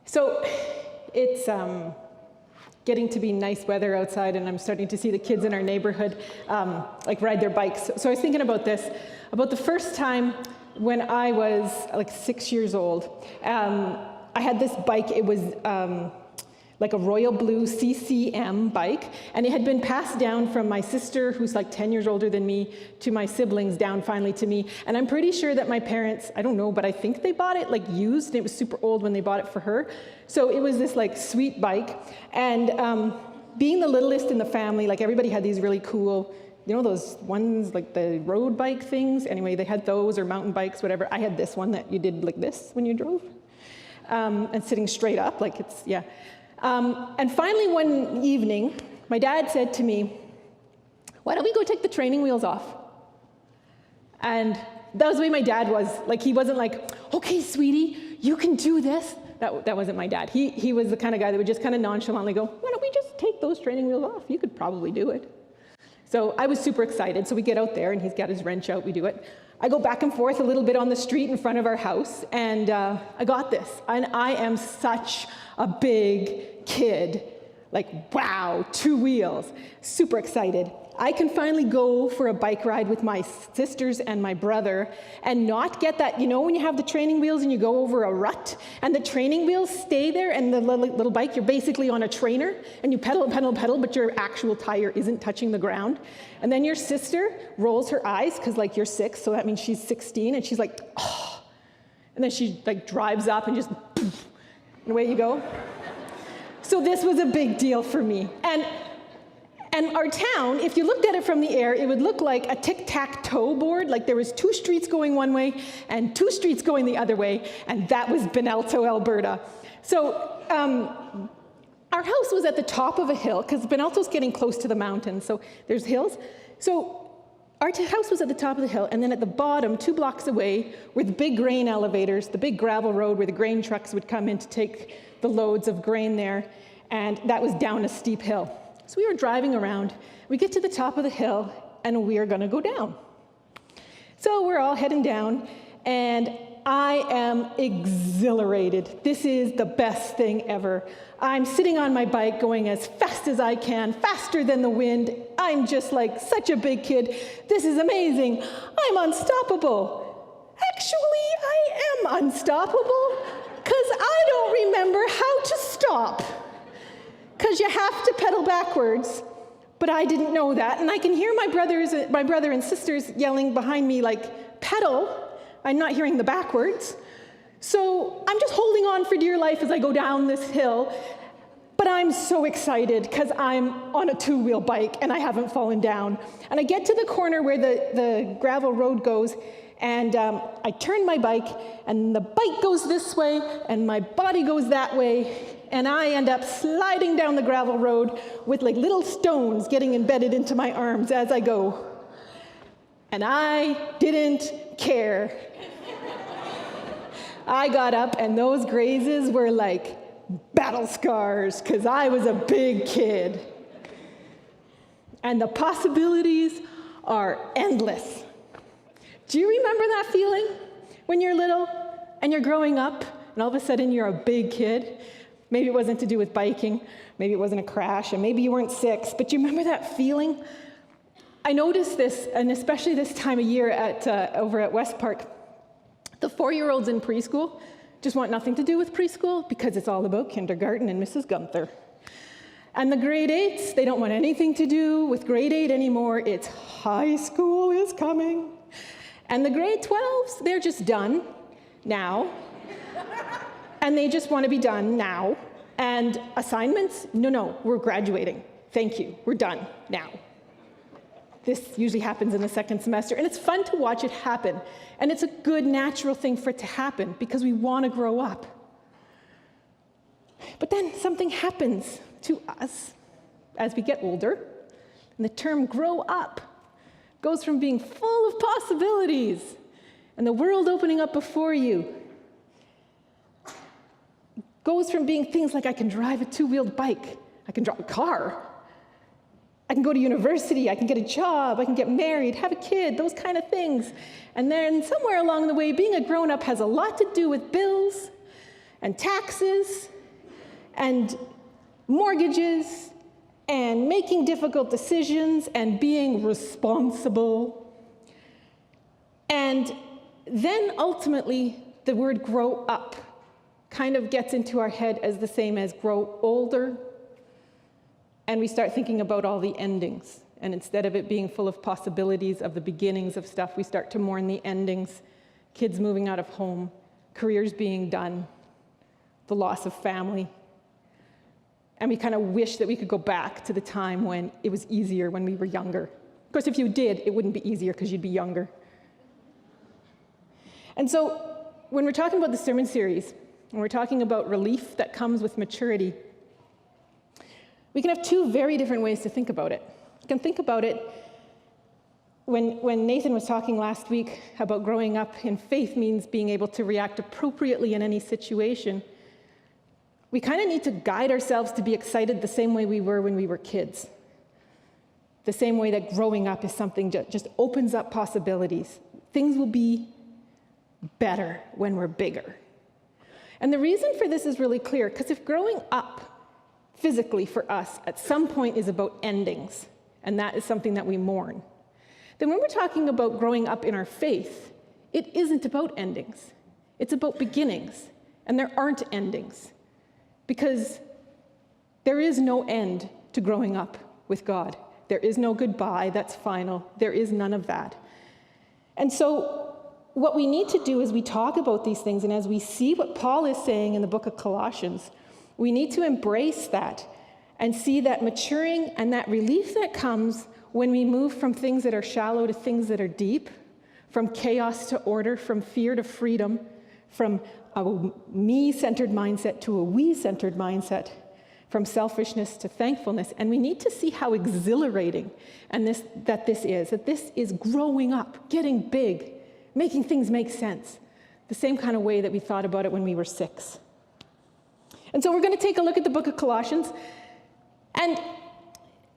So it's getting to be nice weather outside, and I'm starting to see the kids in our neighborhood like ride their bikes. So I was thinking about this, about the first time when I was like 6 years old. I had this bike. It was like a royal blue CCM bike, and it had been passed down from my sister, who's like 10 years older than me, to my siblings, down finally to me. And I'm pretty sure that my parents, I don't know, but I think they bought it like used, and it was super old when they bought it for her. So it was this like sweet bike. And being the littlest in the family, like everybody had these really cool, you know, those ones like the road bike things. Anyway, they had those, or mountain bikes, whatever. I had this one that you did like this when you drove, and sitting straight up, like it's, yeah. And finally one evening, my dad said to me, why don't we go take the training wheels off? And that was the way my dad was. Like, he wasn't like, okay, sweetie, you can do this. That wasn't my dad. He was the kind of guy that would just kind of nonchalantly go, why don't we just take those training wheels off? You could probably do it. So I was super excited. So we get out there, and he's got his wrench out. We do it. I go back and forth a little bit on the street in front of our house, and I got this. And I am such a big kid. Like, wow, 2 wheels. Super excited. I can finally go for a bike ride with my sisters and my brother and not get that, you know, when you have the training wheels and you go over a rut and the training wheels stay there, and the little bike, you're basically on a trainer and you pedal and pedal and pedal, but your actual tire isn't touching the ground. And then your sister rolls her eyes because, like, you're 6, so that means she's 16, and she's like, oh. And then she like drives up and just, poof, and away you go. So this was a big deal for me. And our town, if you looked at it from the air, it would look like a tic-tac-toe board. Like there was 2 streets going one way and 2 streets going the other way, and that was Benalto, Alberta. So our house was at the top of a hill, because Benalto's getting close to the mountains, so there's hills. So our house was at the top of the hill, and then at the bottom, 2 blocks away, were the big grain elevators, the big gravel road where the grain trucks would come in to take the loads of grain there, and that was down a steep hill. So we were driving around. We get to the top of the hill, and we are going to go down. So we're all heading down, and I am exhilarated. This is the best thing ever. I'm sitting on my bike going as fast as I can, faster than the wind. I'm just like such a big kid. This is amazing. I'm unstoppable. Actually, I am unstoppable, because I don't remember how to stop. Because you have to pedal backwards, but I didn't know that. And I can hear my brother and sisters yelling behind me, like, pedal. I'm not hearing the backwards. So I'm just holding on for dear life as I go down this hill. But I'm so excited because I'm on a 2-wheel bike and I haven't fallen down. And I get to the corner where the gravel road goes, and I turn my bike, and the bike goes this way, and my body goes that way, and I end up sliding down the gravel road with like little stones getting embedded into my arms as I go. And I didn't care. I got up, and those grazes were like battle scars, because I was a big kid. And the possibilities are endless. Do you remember that feeling when you're little and you're growing up and all of a sudden you're a big kid? Maybe it wasn't to do with biking, maybe it wasn't a crash, and maybe you weren't 6, but do you remember that feeling? I noticed this, and especially this time of year over at West Park, the 4-year-olds in preschool just want nothing to do with preschool because it's all about kindergarten and Mrs. Gunther. And the grade 8s, they don't want anything to do with grade 8 anymore. It's high school is coming. And the grade 12s, they're just done now. And they just want to be done now. And assignments, no, we're graduating. Thank you, we're done now. This usually happens in the 2nd semester, and it's fun to watch it happen. And it's a good, natural thing for it to happen because we want to grow up. But then something happens to us as we get older, and the term grow up goes from being full of possibilities and the world opening up before you, goes from being things like I can drive a 2-wheeled bike, I can drive a car, I can go to university, I can get a job, I can get married, have a kid, those kind of things. And then somewhere along the way, being a grown-up has a lot to do with bills and taxes and mortgages and making difficult decisions and being responsible. And then ultimately, the word grow up kind of gets into our head as the same as grow older. And we start thinking about all the endings. And instead of it being full of possibilities of the beginnings of stuff, we start to mourn the endings. Kids moving out of home, careers being done, the loss of family. And we kind of wish that we could go back to the time when it was easier when we were younger. Of course, if you did, it wouldn't be easier because you'd be younger. And so when we're talking about the sermon series, when we're talking about relief that comes with maturity, we can have two very different ways to think about it. You can think about it when Nathan was talking last week about growing up in faith means being able to react appropriately in any situation. We kind of need to guide ourselves to be excited the same way we were when we were kids. The same way that growing up is something that just opens up possibilities. Things will be better when we're bigger. And the reason for this is really clear, because if growing up physically for us at some point is about endings, and that is something that we mourn, then when we're talking about growing up in our faith, it isn't about endings. It's about beginnings, and there aren't endings, because there is no end to growing up with God. There is no goodbye that's final. There is none of that. And so what we need to do as we talk about these things, and as we see what Paul is saying in the book of Colossians, we need to embrace that and see that maturing and that relief that comes when we move from things that are shallow to things that are deep, from chaos to order, from fear to freedom, from a me-centered mindset to a we-centered mindset, from selfishness to thankfulness. And we need to see how exhilarating that this is growing up, getting big, making things make sense, the same kind of way that we thought about it when we were 6. And so we're going to take a look at the book of Colossians. And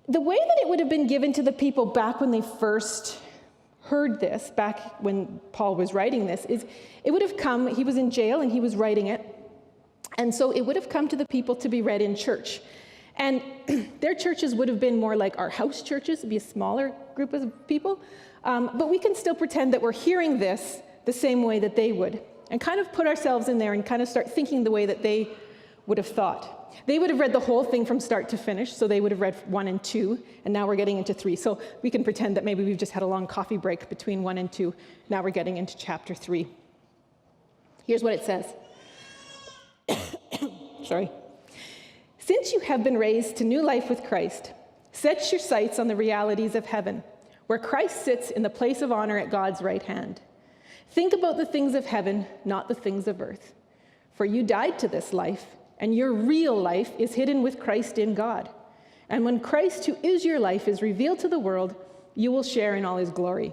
the way that it would have been given to the people back when they first heard this, back when Paul was writing this, is it would have come, he was in jail and he was writing it, and so it would have come to the people to be read in church. And their churches would have been more like our house churches, it'd be a smaller group of people, but we can still pretend that we're hearing this the same way that they would, and kind of put ourselves in there and kind of start thinking the way that they would have thought. They would have read the whole thing from start to finish, so they would have read 1 and 2, and now we're getting into 3. So we can pretend that maybe we've just had a long coffee break between 1 and 2. Now we're getting into chapter 3. Here's what it says. Sorry. Since you have been raised to new life with Christ, set your sights on the realities of heaven, where Christ sits in the place of honor at God's right hand. Think about the things of heaven, not the things of earth. For you died to this life, and your real life is hidden with Christ in God. And when Christ, who is your life, is revealed to the world, you will share in all his glory.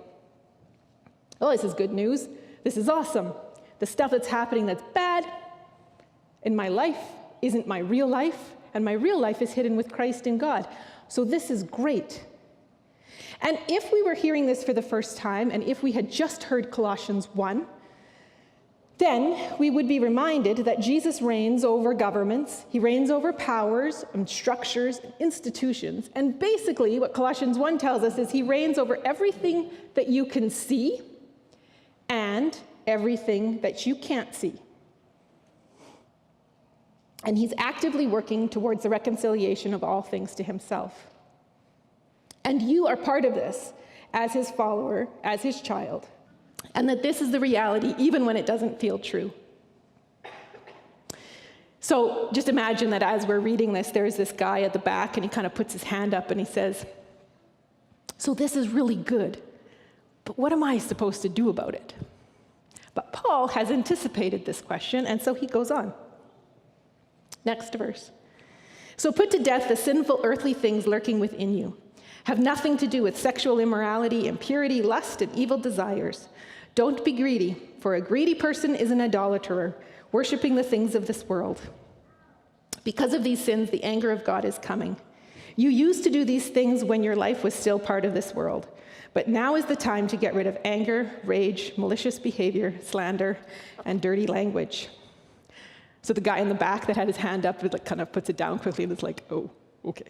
Oh, this is good news. This is awesome. The stuff that's happening that's bad in my life isn't my real life, and my real life is hidden with Christ in God. So this is great. And if we were hearing this for the first time, and if we had just heard Colossians 1, then we would be reminded that Jesus reigns over governments, he reigns over powers and structures and institutions. And basically what Colossians 1 tells us is he reigns over everything that you can see and everything that you can't see. And he's actively working towards the reconciliation of all things to himself. And you are part of this as his follower, as his child. And that this is the reality even when it doesn't feel true. So just imagine that as we're reading this, there's this guy at the back and he kind of puts his hand up and he says, so this is really good, but what am I supposed to do about it? But Paul has anticipated this question, and so he goes on. Next verse. So put to death the sinful earthly things lurking within you. Have nothing to do with sexual immorality, impurity, lust, and evil desires. Don't be greedy, for a greedy person is an idolater, worshiping the things of this world. Because of these sins, the anger of God is coming. You used to do these things when your life was still part of this world. But now is the time to get rid of anger, rage, malicious behavior, slander, and dirty language. So the guy in the back that had his hand up kind of puts it down quickly and is like, oh, okay.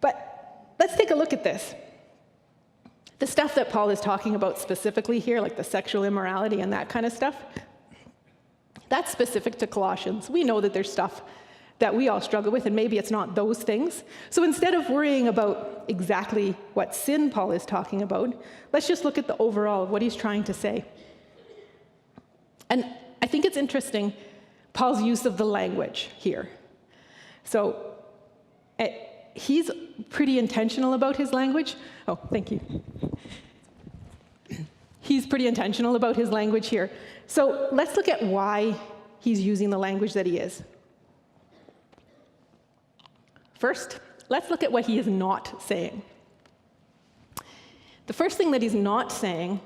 But let's take a look at this. The stuff that Paul is talking about specifically here, like the sexual immorality and that kind of stuff, that's specific to Colossians. We know that there's stuff that we all struggle with, and maybe it's not those things. So instead of worrying about exactly what sin Paul is talking about, let's just look at the overall of what he's trying to say. And I think it's interesting, Paul's use of the language here. So he's pretty intentional about his language. Oh, thank you. He's pretty intentional about his language here. So let's look at why he's using the language that he is. First, let's look at what he is not saying. The first thing that he's not saying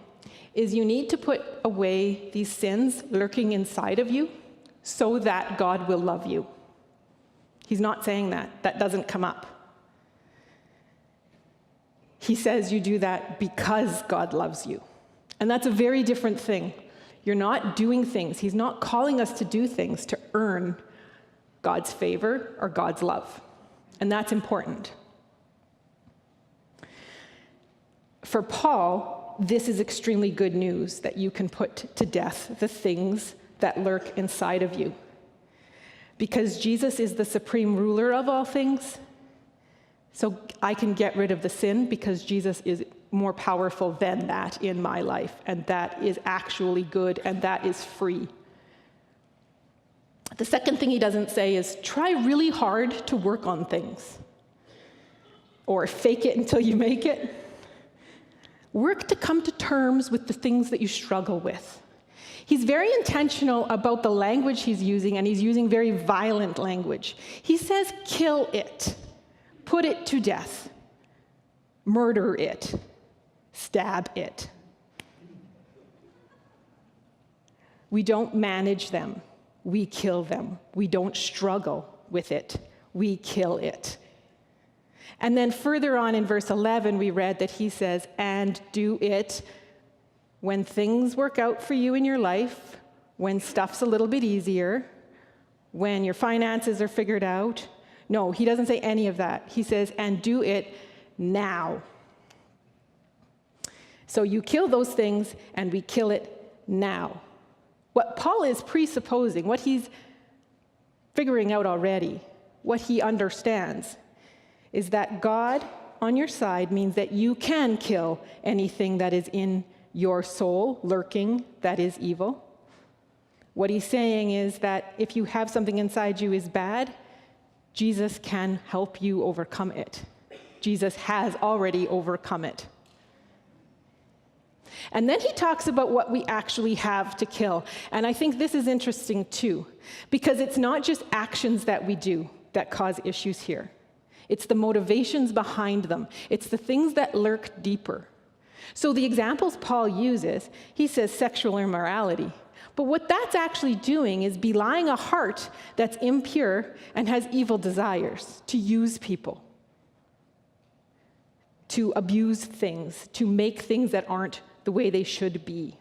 is you need to put away these sins lurking inside of you so that God will love you. He's not saying that. That doesn't come up. He says you do that because God loves you. And that's a very different thing. You're not doing things. He's not calling us to do things to earn God's favor or God's love. And that's important. For Paul, this is extremely good news that you can put to death the things that lurk inside of you. Because Jesus is the supreme ruler of all things, so I can get rid of the sin because Jesus is more powerful than that in my life, and that is actually good, and that is free. The second thing he doesn't say is try really hard to work on things, or fake it until you make it. Work to come to terms with the things that you struggle with. He's very intentional about the language he's using, and he's using very violent language. He says, kill it, put it to death, murder it, stab it. We don't manage them, we kill them. We don't struggle with it, we kill it. And then further on in verse 11, we read that he says, and do it when things work out for you in your life, when stuff's a little bit easier, when your finances are figured out. No, he doesn't say any of that. He says, and do it now. So you kill those things, and we kill it now. What Paul is presupposing, what he's figuring out already, what he understands, is that God on your side means that you can kill anything that is in your soul, lurking, that is evil. What he's saying is that if you have something inside you is bad, Jesus can help you overcome it. Jesus has already overcome it. And then he talks about what we actually have to kill. And I think this is interesting too, because it's not just actions that we do that cause issues here. It's the motivations behind them. It's the things that lurk deeper. So the examples Paul uses, he says sexual immorality. But what that's actually doing is belying a heart that's impure and has evil desires to use people, to abuse things, to make things that aren't the way they should be.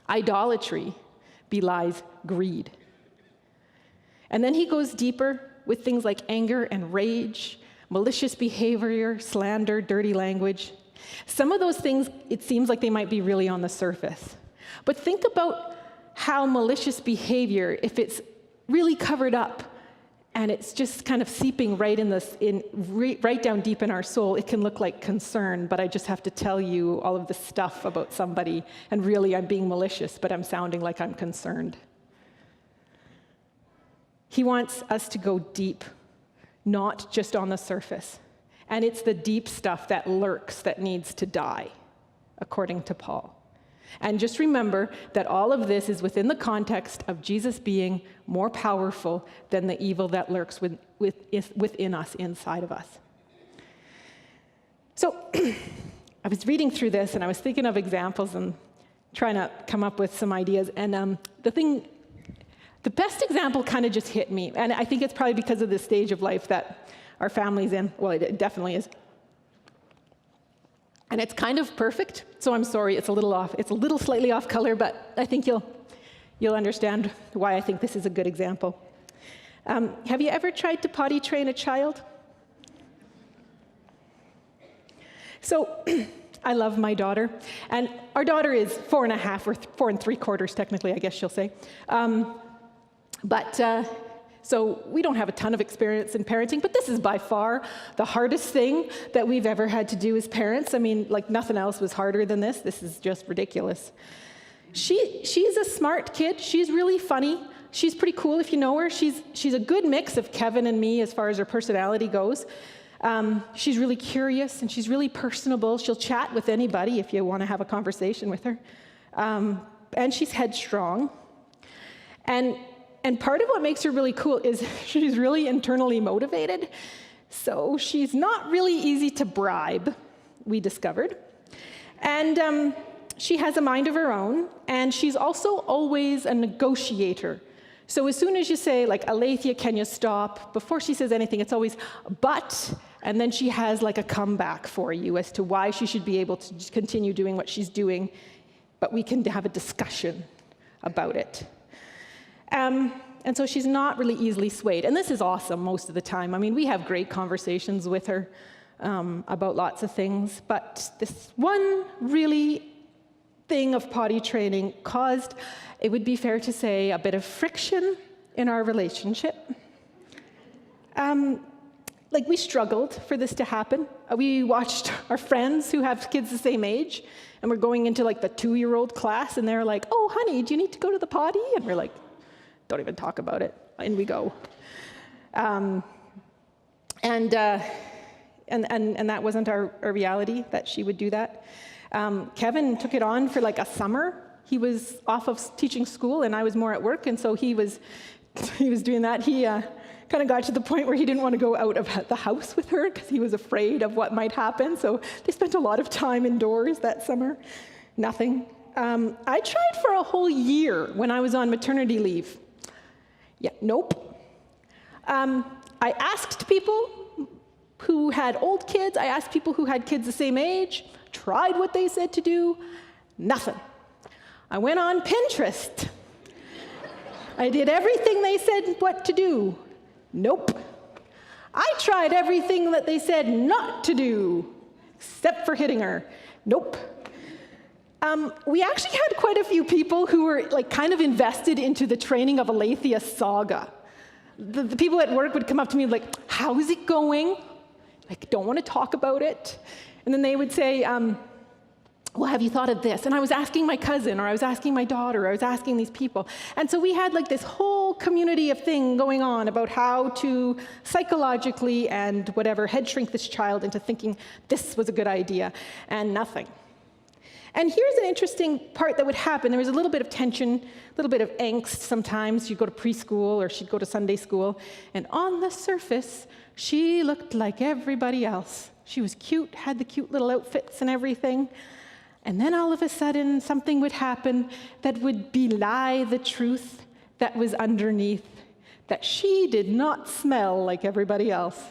Idolatry belies greed. And then he goes deeper with things like anger and rage, malicious behavior, slander, dirty language. Some of those things, it seems like they might be really on the surface. But think about how malicious behavior, if it's really covered up and it's just kind of seeping right down deep in our soul, it can look like concern, but I just have to tell you all of this stuff about somebody, and really I'm being malicious, but I'm sounding like I'm concerned. He wants us to go deep, not just on the surface. And it's the deep stuff that lurks that needs to die, according to Paul. And just remember that all of this is within the context of Jesus being more powerful than the evil that lurks within us, inside of us. So I was reading through this, and I was thinking of examples and trying to come up with some ideas. And the best example kind of just hit me. And I think it's probably because of the stage of life that our family's in. Well, it definitely is. And it's kind of perfect, so I'm sorry, it's a little slightly off color, but I think you'll you'll understand why I think this is a good example. Have you ever tried to potty train a child? So I love my daughter, and our daughter is 4.5 or 4 3/4 technically, I guess she'll say. So we don't have a ton of experience in parenting, but this is by far the hardest thing that we've ever had to do as parents. I mean, like nothing else was harder than this. This is just ridiculous. She's a smart kid. She's really funny. She's pretty cool if you know her. She's a good mix of Kevin and me as far as her personality goes. She's really curious and she's really personable. She'll chat with anybody if you want to have a conversation with her. And she's headstrong. And part of what makes her really cool is she's really internally motivated. So she's not really easy to bribe, we discovered. And she has a mind of her own, and she's also always a negotiator. So as soon as you say, like, Alethea, can you stop? Before she says anything, it's always, but, and then she has like a comeback for you as to why she should be able to continue doing what she's doing, but we can have a discussion about it. And so she's not really easily swayed. And this is awesome most of the time. I mean, we have great conversations with her about lots of things, but this one really thing of potty training caused, it would be fair to say, a bit of friction in our relationship. Like, we struggled for this to happen. We watched our friends who have kids the same age, and we're going into like the 2-year-old class, and they're like, oh, honey, do you need to go to the potty? And we're like, don't even talk about it. In we go. And that wasn't our reality, that she would do that. Kevin took it on for like a summer. He was off of teaching school, and I was more at work, and so he was doing that. He kind of got to the point where he didn't want to go out of the house with her because he was afraid of what might happen. So they spent a lot of time indoors that summer. Nothing. I tried for a whole year when I was on maternity leave. Yeah, nope. I asked people who had old kids, I asked people who had kids the same age, tried what they said to do, nothing. I went on Pinterest. I did everything they said what to do. Nope. I tried everything that they said not to do, except for hitting her. Nope. We actually had quite a few people who were like kind of invested into the training of Alethea saga. The people at work would come up to me like, how is it going? Like, don't want to talk about it. And then they would say, well, have you thought of this? And I was asking my cousin, or I was asking my daughter, or I was asking these people. And so we had like this whole community of thing going on about how to psychologically and whatever head shrink this child into thinking this was a good idea, and nothing. And here's an interesting part that would happen. There was a little bit of tension, a little bit of angst sometimes. She'd go to preschool or she'd go to Sunday school. And on the surface, she looked like everybody else. She was cute, had the cute little outfits and everything. And then all of a sudden, something would happen that would belie the truth that was underneath, that she did not smell like everybody else.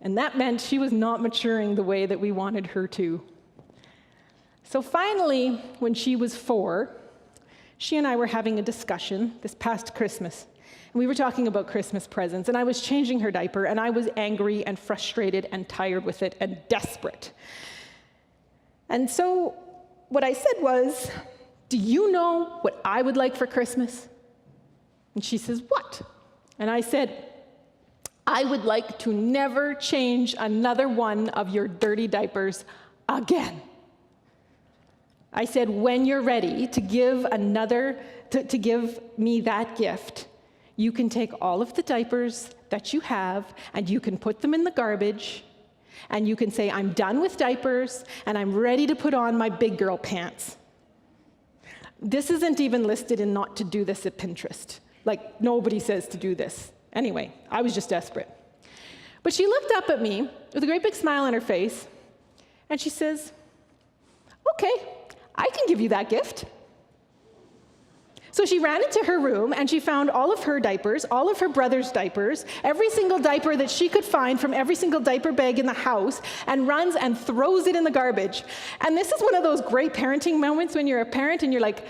And that meant she was not maturing the way that we wanted her to. So finally, when she was 4, she and I were having a discussion this past Christmas. And we were talking about Christmas presents, and I was changing her diaper, and I was angry and frustrated and tired with it and desperate. And so what I said was, do you know what I would like for Christmas? And she says, what? And I said, I would like to never change another one of your dirty diapers again. I said, when you're ready to give to give me that gift, you can take all of the diapers that you have and you can put them in the garbage, and you can say, I'm done with diapers and I'm ready to put on my big girl pants. This isn't even listed in not to do this at Pinterest. Like, nobody says to do this. Anyway, I was just desperate. But she looked up at me with a great big smile on her face, and she says, okay, I can give you that gift. So she ran into her room and she found all of her diapers, all of her brother's diapers, every single diaper that she could find from every single diaper bag in the house, and runs and throws it in the garbage. And this is one of those great parenting moments when you're a parent and you're like,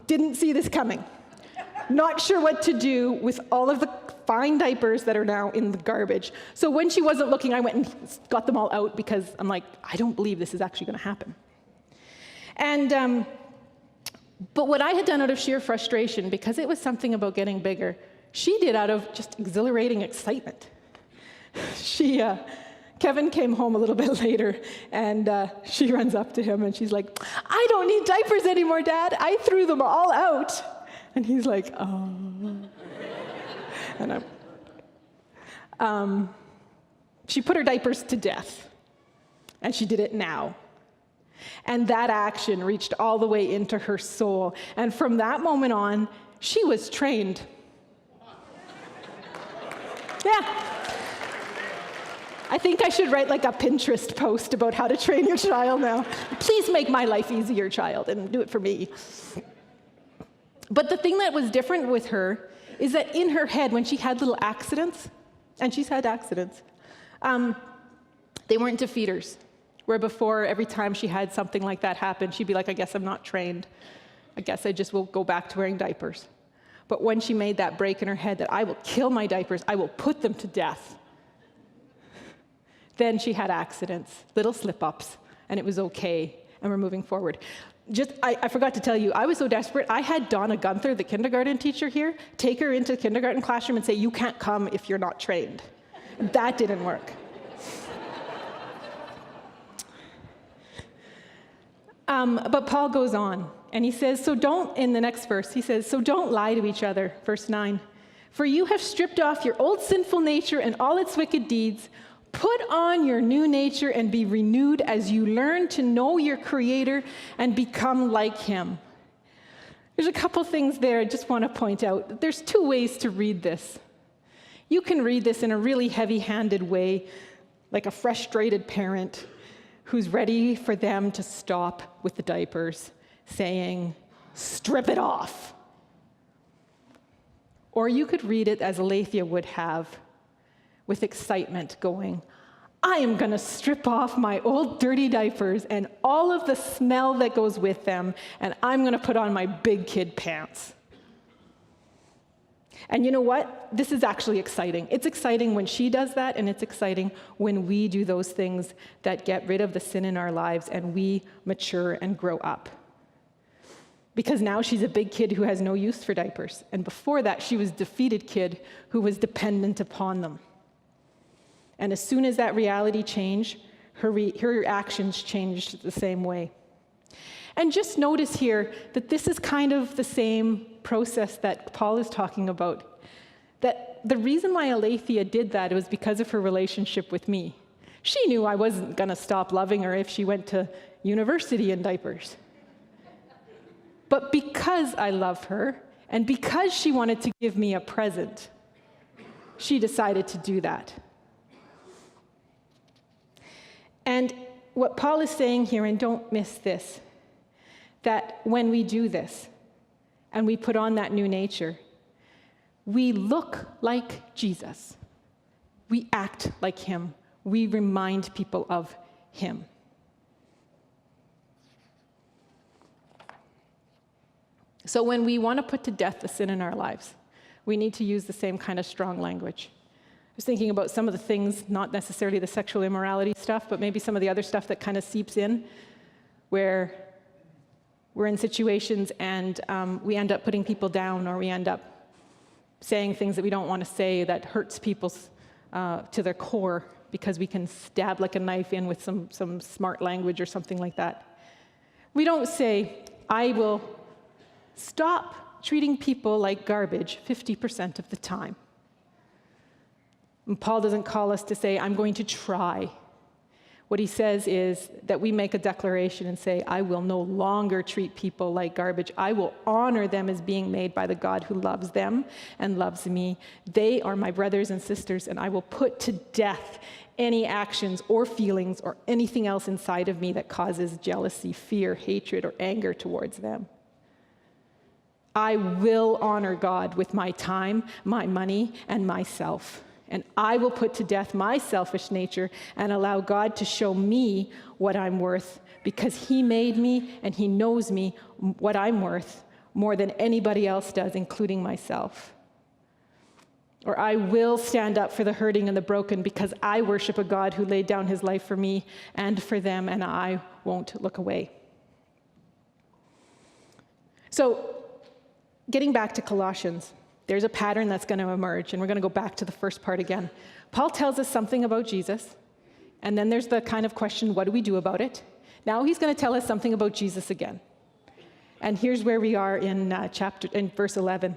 didn't see this coming. Not sure what to do with all of the fine diapers that are now in the garbage. So when she wasn't looking, I went and got them all out because I'm like, I don't believe this is actually going to happen. And but what I had done out of sheer frustration, because it was something about getting bigger, she did out of just exhilarating excitement. Kevin came home a little bit later, and she runs up to him, and she's like, I don't need diapers anymore, Dad. I threw them all out. And he's like, oh. And she put her diapers to death, and she did it now. And that action reached all the way into her soul. And from that moment on, she was trained. Yeah. I think I should write like a Pinterest post about how to train your child now. Please make my life easier, child, and do it for me. But the thing that was different with her is that in her head, when she had little accidents, and she's had accidents, they weren't defeaters. Where before, every time she had something like that happen, she'd be like, I guess I'm not trained. I guess I just will go back to wearing diapers. But when she made that break in her head that I will kill my diapers, I will put them to death, then she had accidents, little slip-ups, and it was okay, and we're moving forward. I forgot to tell you, I was so desperate, I had Donna Gunther, the kindergarten teacher here, take her into the kindergarten classroom and say, you can't come if you're not trained. That didn't work. But Paul goes on, and he says, in the next verse, he says, so don't lie to each other, verse 9. For you have stripped off your old sinful nature and all its wicked deeds. Put on your new nature and be renewed as you learn to know your Creator and become like Him. There's a couple things there I just want to point out. There's two ways to read this. You can read this in a really heavy-handed way, like a frustrated parent who's ready for them to stop with the diapers, saying, strip it off. Or you could read it as Aletheia would have, with excitement, going, I am going to strip off my old dirty diapers and all of the smell that goes with them, and I'm going to put on my big kid pants. And you know what? This is actually exciting. It's exciting when she does that, and it's exciting when we do those things that get rid of the sin in our lives and we mature and grow up. Because now she's a big kid who has no use for diapers. And before that, she was a defeated kid who was dependent upon them. And as soon as that reality changed, her actions changed the same way. And just notice here that this is kind of the same process that Paul is talking about. That the reason why Aletheia did that was because of her relationship with me. She knew I wasn't going to stop loving her if she went to university in diapers. But because I love her, and because she wanted to give me a present, she decided to do that. And what Paul is saying here, and don't miss this, that when we do this, and we put on that new nature, we look like Jesus. We act like him. We remind people of him. So when we want to put to death the sin in our lives, we need to use the same kind of strong language. I was thinking about some of the things, not necessarily the sexual immorality stuff, but maybe some of the other stuff that kind of seeps in, where we're in situations and we end up putting people down, or we end up saying things that we don't want to say that hurts people to their core, because we can stab like a knife in with some smart language or something like that. We don't say, I will stop treating people like garbage 50% of the time. And Paul doesn't call us to say, I'm going to try. What he says is that we make a declaration and say, I will no longer treat people like garbage. I will honor them as being made by the God who loves them and loves me. They are my brothers and sisters, and I will put to death any actions or feelings or anything else inside of me that causes jealousy, fear, hatred, or anger towards them. I will honor God with my time, my money, and myself. And I will put to death my selfish nature and allow God to show me what I'm worth, because he made me and he knows me, what I'm worth, more than anybody else does, including myself. Or I will stand up for the hurting and the broken, because I worship a God who laid down his life for me and for them, and I won't look away. So, getting back to Colossians, there's a pattern that's going to emerge, and we're going to go back to the first part again. Paul tells us something about Jesus, and then there's the kind of question, what do we do about it? Now he's going to tell us something about Jesus again. And here's where we are in verse 11.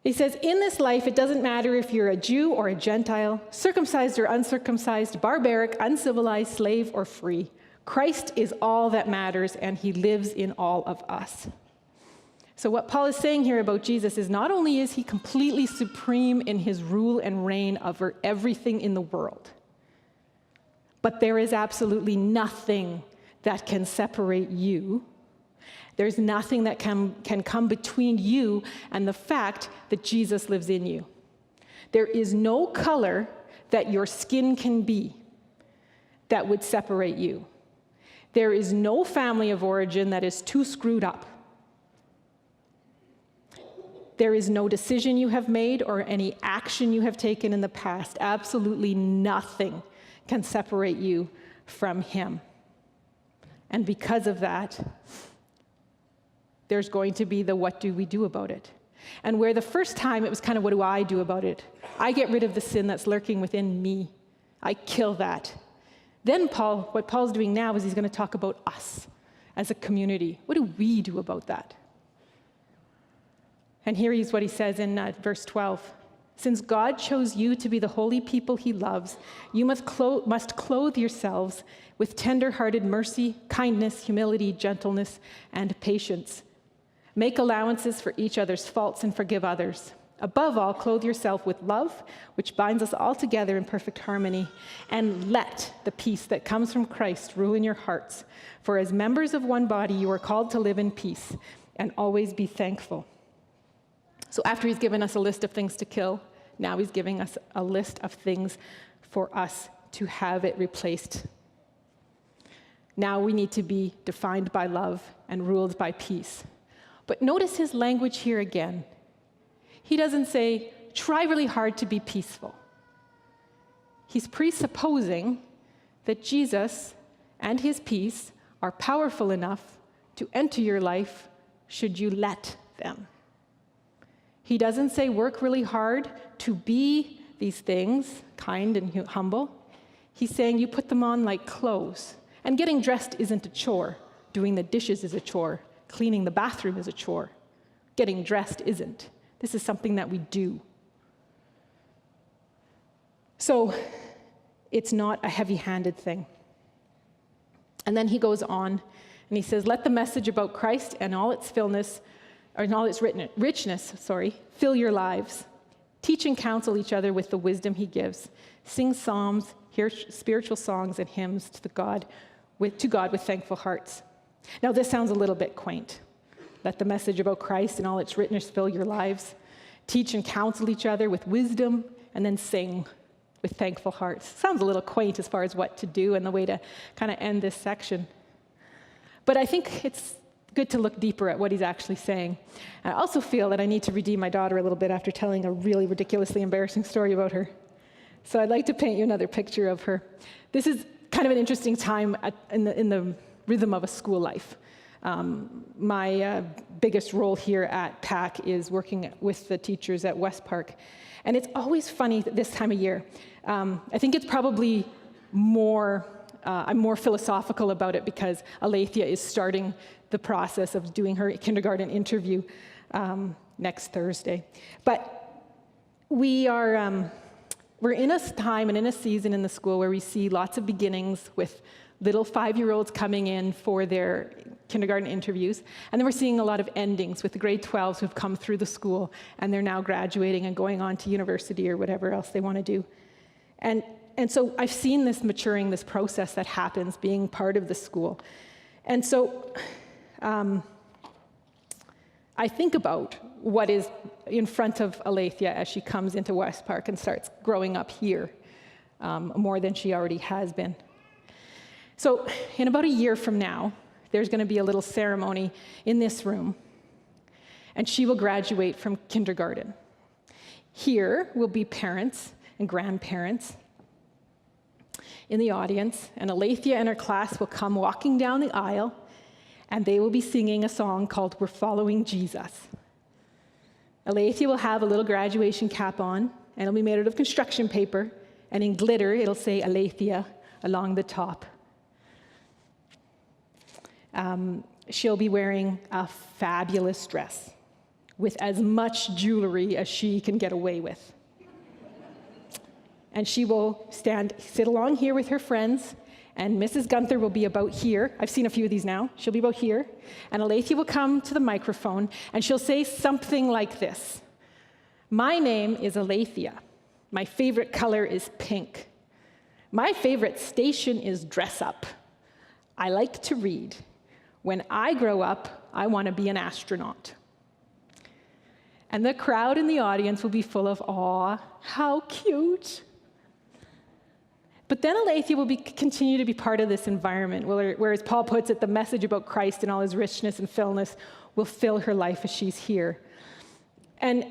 He says, in this life, it doesn't matter if you're a Jew or a Gentile, circumcised or uncircumcised, barbaric, uncivilized, slave or free. Christ is all that matters, and he lives in all of us. So what Paul is saying here about Jesus is not only is he completely supreme in his rule and reign over everything in the world, but there is absolutely nothing that can separate you. There's nothing that can come between you and the fact that Jesus lives in you. There is no color that your skin can be that would separate you. There is no family of origin that is too screwed up. There is no decision you have made or any action you have taken in the past. Absolutely nothing can separate you from him. And because of that, there's going to be the what do we do about it? And where the first time it was kind of what do I do about it? I get rid of the sin that's lurking within me. I kill that. Then what Paul's doing now is he's going to talk about us as a community. What do we do about that? And here is what he says in verse 12. Since God chose you to be the holy people he loves, you must clothe yourselves with tender-hearted mercy, kindness, humility, gentleness, and patience. Make allowances for each other's faults and forgive others. Above all, clothe yourself with love, which binds us all together in perfect harmony. And let the peace that comes from Christ rule in your hearts. For as members of one body, you are called to live in peace and always be thankful. So after he's given us a list of things to kill, now he's giving us a list of things for us to have it replaced. Now we need to be defined by love and ruled by peace. But notice his language here again. He doesn't say, try really hard to be peaceful. He's presupposing that Jesus and his peace are powerful enough to enter your life should you let them. He doesn't say work really hard to be these things, kind and humble. He's saying you put them on like clothes. And getting dressed isn't a chore. Doing the dishes is a chore. Cleaning the bathroom is a chore. Getting dressed isn't. This is something that we do. So it's not a heavy-handed thing. And then he goes on and he says, let the message about Christ and all its richness, fill your lives. Teach and counsel each other with the wisdom he gives. Sing psalms, hear spiritual songs and hymns to God with thankful hearts. Now this sounds a little bit quaint. Let the message about Christ and all its richness fill your lives. Teach and counsel each other with wisdom, and then sing with thankful hearts. Sounds a little quaint as far as what to do and the way to kind of end this section. But I think it's good to look deeper at what he's actually saying. And I also feel that I need to redeem my daughter a little bit after telling a really ridiculously embarrassing story about her. So I'd like to paint you another picture of her. This is kind of an interesting time in the rhythm of a school life. My biggest role here at PAC is working with the teachers at West Park. And it's always funny this time of year. I think it's probably I'm more philosophical about it because Alethea is starting the process of doing her kindergarten interview next Thursday. But we're in a time and in a season in the school where we see lots of beginnings with little 5-year-olds coming in for their kindergarten interviews. And then we're seeing a lot of endings with the grade 12s who've come through the school and they're now graduating and going on to university or whatever else they want to do. And so I've seen this maturing, this process that happens being part of the school. And so I think about what is in front of Alethea as she comes into West Park and starts growing up here more than she already has been. So in about a year from now, there's going to be a little ceremony in this room, and she will graduate from kindergarten. Here will be parents and grandparents in the audience, and Alethea and her class will come walking down the aisle, and they will be singing a song called "We're Following Jesus." Alethea will have a little graduation cap on, and it'll be made out of construction paper, and in glitter it'll say Alethea along the top. She'll be wearing a fabulous dress with as much jewelry as she can get away with. And she will sit along here with her friends, and Mrs. Gunther will be about here. I've seen a few of these now. She'll be about here. And Alethea will come to the microphone, and she'll say something like this. "My name is Alethea. My favorite color is pink. My favorite station is dress up. I like to read. When I grow up, I want to be an astronaut." And the crowd in the audience will be full of awe. How cute. But then Alethea will continue to be part of this environment, where, as Paul puts it, the message about Christ and all his richness and fullness will fill her life as she's here. And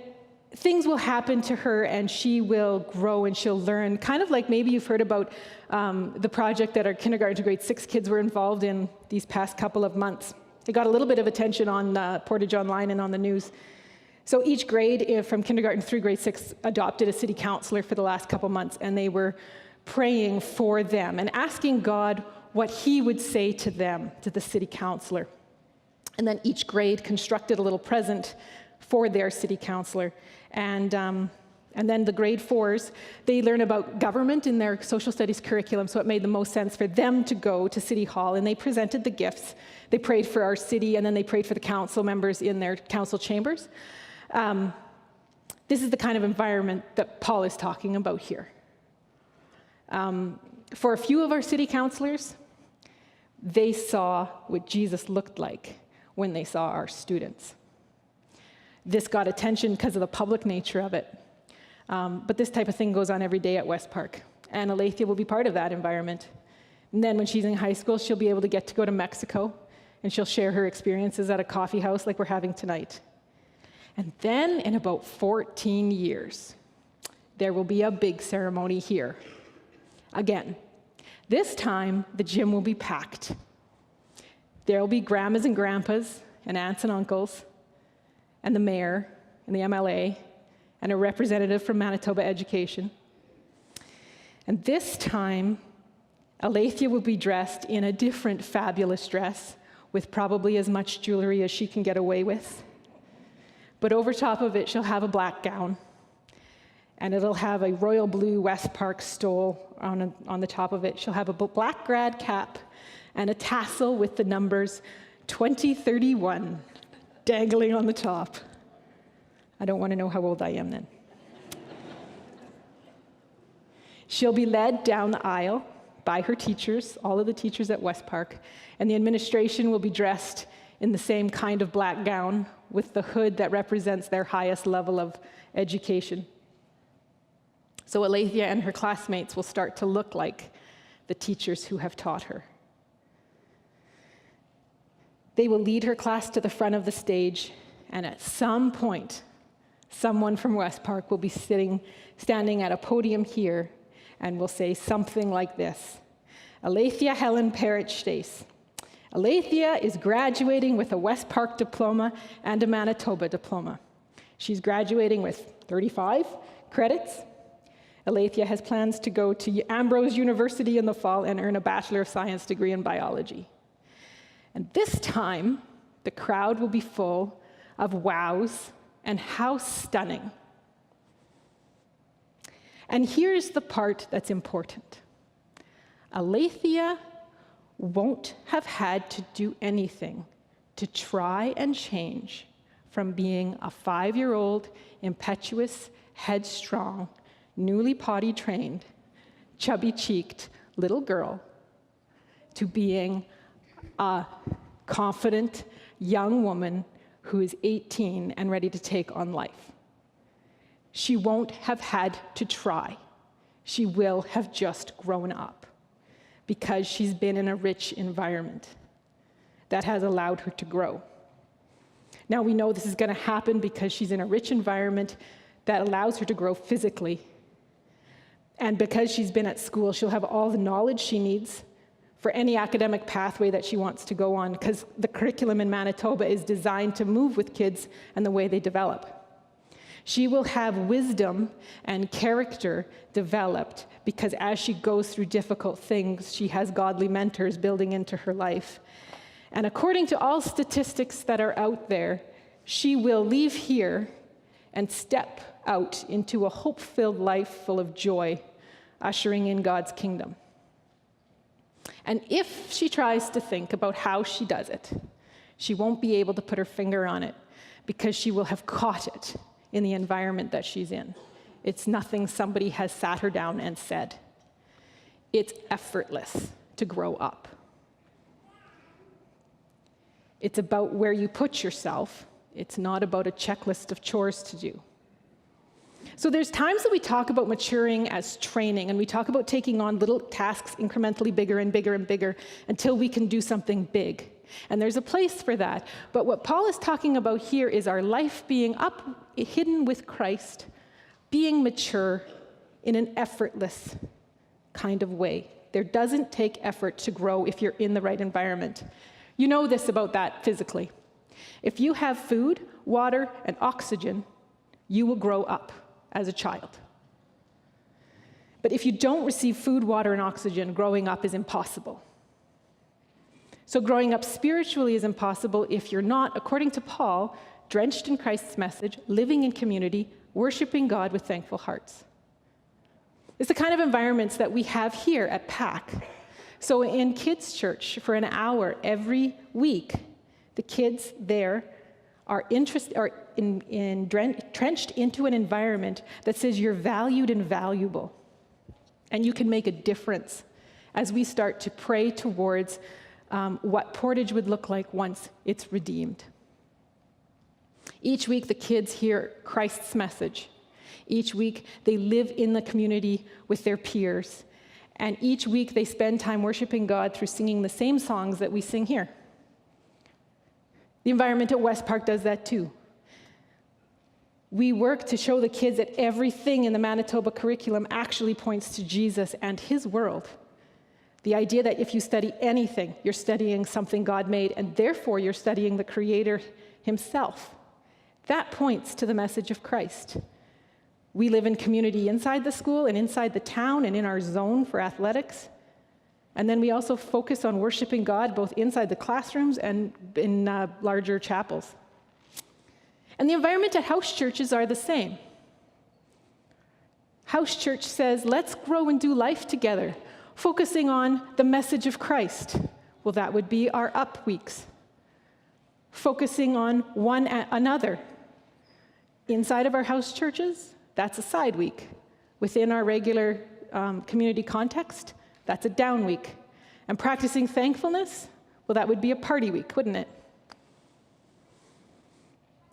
things will happen to her, and she will grow and she'll learn, kind of like maybe you've heard about the project that our kindergarten to grade 6 kids were involved in these past couple of months. It got a little bit of attention on Portage Online and on the news. So each grade from kindergarten through grade 6 adopted a city councillor for the last couple months, and they were praying for them and asking God what he would say to them, to the city councillor. And then each grade constructed a little present for their city councillor. And then the grade 4s, they learn about government in their social studies curriculum, so it made the most sense for them to go to City Hall, and they presented the gifts. They prayed for our city, and then they prayed for the council members in their council chambers. This is the kind of environment that Paul is talking about here. For a few of our city councillors, they saw what Jesus looked like when they saw our students. This got attention because of the public nature of it. But this type of thing goes on every day at West Park, and Alethea will be part of that environment. And then when she's in high school, she'll be able to get to go to Mexico, and she'll share her experiences at a coffee house like we're having tonight. And then in about 14 years, there will be a big ceremony here. Again, this time the gym will be packed. There will be grandmas and grandpas and aunts and uncles and the mayor and the MLA and a representative from Manitoba Education. And this time, Alethea will be dressed in a different fabulous dress with probably as much jewelry as she can get away with. But over top of it, she'll have a black gown, and it'll have a royal blue West Park stole on the top of it. She'll have a black grad cap and a tassel with the numbers 2031 dangling on the top. I don't want to know how old I am then. She'll be led down the aisle by her teachers, all of the teachers at West Park, and the administration will be dressed in the same kind of black gown with the hood that represents their highest level of education. So Alethea and her classmates will start to look like the teachers who have taught her. They will lead her class to the front of the stage, and at some point, someone from West Park will be standing at a podium here and will say something like this: Alethea Helen Prairie Stoesz. Alethea is graduating with a West Park diploma and a Manitoba diploma. She's graduating with 35 credits. Alethea has plans to go to Ambrose University in the fall and earn a Bachelor of Science degree in biology. And this time, the crowd will be full of wows and how stunning. And here's the part that's important. Alethea won't have had to do anything to try and change from being a 5-year-old, impetuous, headstrong, newly potty trained, chubby-cheeked little girl to being a confident young woman who is 18 and ready to take on life. She won't have had to try. She will have just grown up because she's been in a rich environment that has allowed her to grow. Now we know this is going to happen because she's in a rich environment that allows her to grow physically. And because she's been at school, she'll have all the knowledge she needs for any academic pathway that she wants to go on, because the curriculum in Manitoba is designed to move with kids and the way they develop. She will have wisdom and character developed because as she goes through difficult things, she has godly mentors building into her life. And according to all statistics that are out there, she will leave here and step out into a hope-filled life full of joy, ushering in God's kingdom. And if she tries to think about how she does it, she won't be able to put her finger on it because she will have caught it in the environment that she's in. It's nothing somebody has sat her down and said. It's effortless to grow up. It's about where you put yourself. It's not about a checklist of chores to do. So there's times that we talk about maturing as training, and we talk about taking on little tasks incrementally bigger and bigger and bigger until we can do something big. And there's a place for that. But what Paul is talking about here is our life being hidden with Christ, being mature in an effortless kind of way. There doesn't take effort to grow if you're in the right environment. You know this about that physically. If you have food, water, and oxygen, you will grow up as a child. But if you don't receive food, water, and oxygen, growing up is impossible. So growing up spiritually is impossible if you're not, according to Paul, drenched in Christ's message, living in community, worshiping God with thankful hearts. It's the kind of environments that we have here at PAC. So in kids' church, for an hour every week, the kids there are entrenched into an environment that says you're valued and valuable. And you can make a difference as we start to pray towards what Portage would look like once it's redeemed. Each week, the kids hear Christ's message. Each week, they live in the community with their peers. And each week, they spend time worshiping God through singing the same songs that we sing here. The environment at West Park does that too. We work to show the kids that everything in the Manitoba curriculum actually points to Jesus and his world. The idea that if you study anything, you're studying something God made, and therefore you're studying the Creator himself. That points to the message of Christ. We live in community inside the school and inside the town and in our zone for athletics. And then we also focus on worshiping God both inside the classrooms and in larger chapels. And the environment at house churches are the same. House church says, let's grow and do life together, focusing on the message of Christ. Well, that would be our up weeks. Focusing on one another. Inside of our house churches, that's a side week. Within our regular community context, that's a down week. And practicing thankfulness, well, that would be a party week, wouldn't it?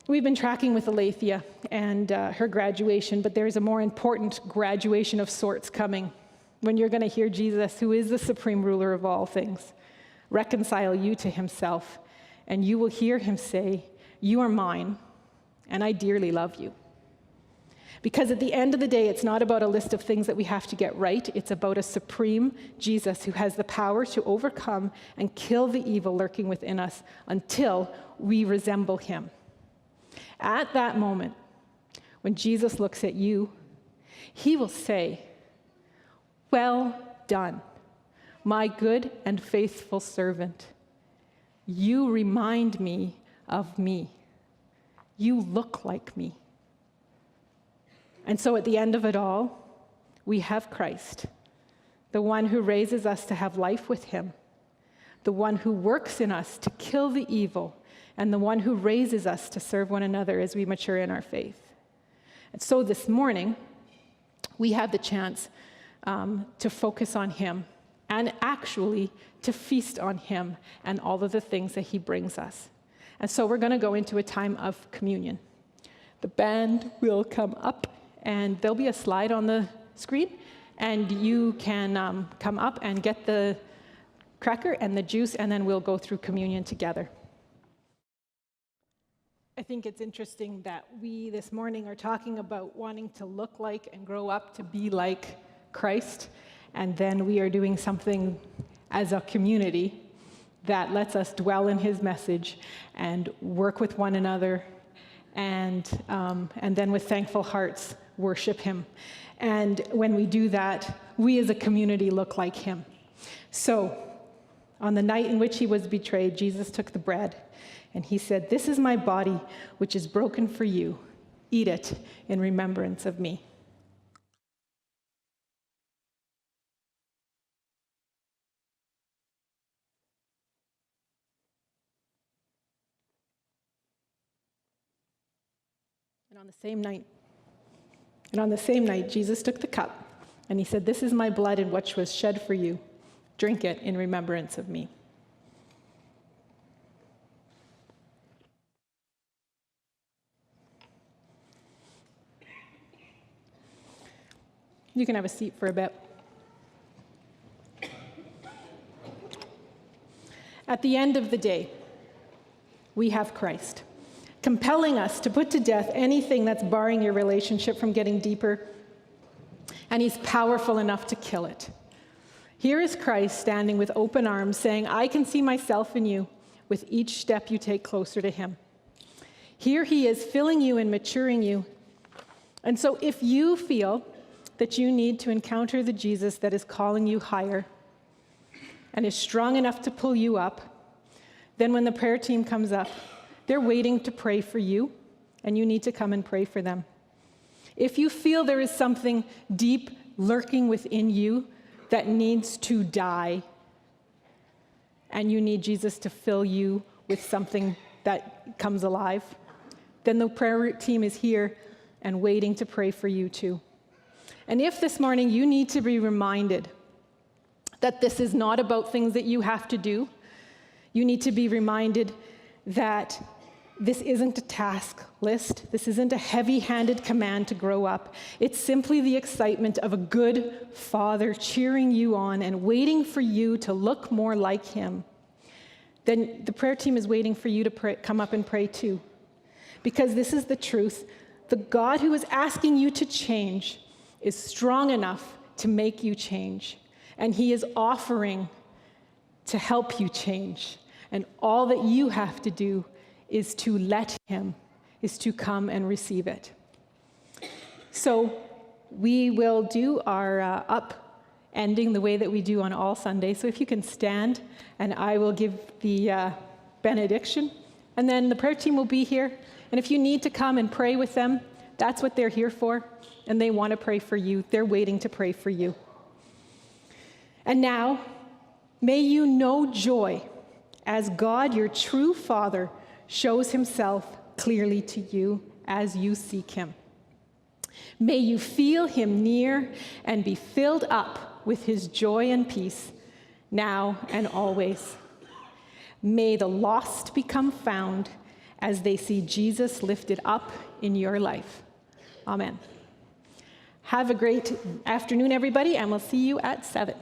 We've been tracking with Alethea and her graduation, but there's a more important graduation of sorts coming when you're going to hear Jesus, who is the supreme ruler of all things, reconcile you to himself, and you will hear him say, "You are mine, and I dearly love you." Because at the end of the day, it's not about a list of things that we have to get right. It's about a supreme Jesus who has the power to overcome and kill the evil lurking within us until we resemble him. At that moment, when Jesus looks at you, he will say, "Well done, my good and faithful servant. You remind me of me. You look like me." And so at the end of it all, we have Christ, the one who raises us to have life with him, the one who works in us to kill the evil, and the one who raises us to serve one another as we mature in our faith. And so this morning, we have the chance to focus on him and actually to feast on him and all of the things that he brings us. And so we're going to go into a time of communion. The band will come up, and there'll be a slide on the screen, and you can come up and get the cracker and the juice, and then we'll go through communion together. I think it's interesting that we this morning are talking about wanting to look like and grow up to be like Christ, and then we are doing something as a community that lets us dwell in his message and work with one another, and then with thankful hearts worship him. And when we do that, we as a community look like him. So on the night in which he was betrayed, Jesus took the bread and he said, "This is my body, which is broken for you. Eat it in remembrance of me." And on the same night, Jesus took the cup and he said, "This is my blood, which was shed for you. Drink it in remembrance of me." You can have a seat for a bit. At the end of the day, we have Christ, compelling us to put to death anything that's barring your relationship from getting deeper, and he's powerful enough to kill it. Here is Christ standing with open arms saying, "I can see myself in you with each step you take closer to him." Here he is filling you and maturing you. And so if you feel that you need to encounter the Jesus that is calling you higher and is strong enough to pull you up, then when the prayer team comes up, they're waiting to pray for you, and you need to come and pray for them. If you feel there is something deep lurking within you that needs to die, and you need Jesus to fill you with something that comes alive, then the prayer team is here and waiting to pray for you too. And if this morning you need to be reminded that this is not about things that you have to do, you need to be reminded that this isn't a task list. This isn't a heavy-handed command to grow up. It's simply the excitement of a good father cheering you on and waiting for you to look more like him. Then the prayer team is waiting for you to come up and pray too. Because this is the truth. The God who is asking you to change is strong enough to make you change. And he is offering to help you change. And all that you have to do is to let him, is to come and receive it. So we will do our ending the way that we do on all Sundays. So if you can stand, and I will give the benediction. And then the prayer team will be here. And if you need to come and pray with them, that's what they're here for. And they want to pray for you. They're waiting to pray for you. And now, may you know joy as God, your true Father, shows himself clearly to you as you seek him. May you feel him near and be filled up with his joy and peace, now and always. May the lost become found as they see Jesus lifted up in your life. Amen. Have a great afternoon, everybody, and we'll see you at 7.